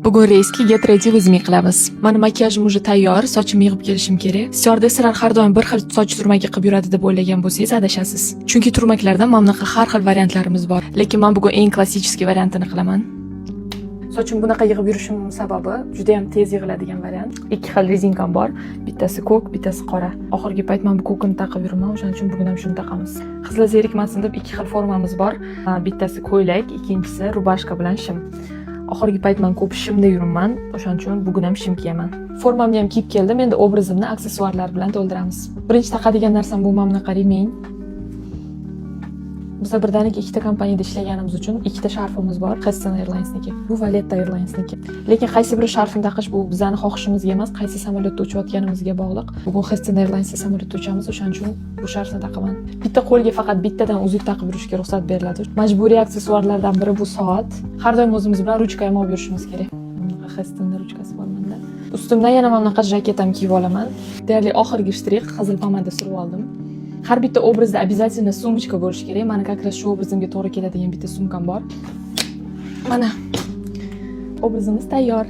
Bugun reysga Get Ready With Me qilamiz. Mani makiyajim уже tayyor, sochimni yig'ib kelishim kerak. Stюардessalar har doim bir xil soch turmagi qilib yuradi deb o'ylagan bo'lsangiz adashasiz. Chunki turmaklarda mana bunaqa har xil variantlarimiz bor. Lekin men bugun eng klassik variantini qilaman. Sochim bunaqa yig'ib yurishim sababi juda ham tez yig'iladigan variant. Ikki xil rezinkam bor. Bittasi ko'k, bittasi qora. Oxirgi payt men bu ko'kini taqib yuraman, o'shaning uchun bugun ham shuni taqamiz. Qizlar zerikmasin deb ikki xil formamiz bor. Bittasi ko'ylak, ikkinchisi rubashka bilan shim. Oxirgi payt men ko'p shimda yuribman, o'shaning uchun bugun ham shim kiyaman. Formamni ham kiyib keldim, endi obrazimni aksessuarlar bilan to'ldiramiz. Birinchi taqadigan narsam bu mana bunaqa remень. Biz birdaniga ikkita kompaniyada ishlaganimiz uchun ikkita sharfimiz bor. Heston Airlines'niki, bu Valetta Airlines'niki. Lekin qaysi biri sharfni taqish bu bizning xohishimizga emas, qaysi samolyotda uchayotganimizga bog'liq. Bugun Heston Airlines'da samolyotda uchamiz, o'shaning uchun bu sharfni taqaman. Bitta qo'lga faqat bittadan uzuk taqib yurishga ruxsat beriladi. Majburiy aksessuarlardan biri bu soat. Har doim o'zimiz bilan ruchka ham olib yurishimiz kerak. Hestonda ruchkasi bor menda. Ustimdan yana mana bunaqa jaketam kiyib olaman. Deyarli oxirgi shtrix qizil pomada surib oldim. Har bitta obrazda обязательно sumочка bo'lishi kerak. Meni как раз shu obrazimga to'g'ri keladigan bitta sumkam bor. Mana obrazimiz tayyor.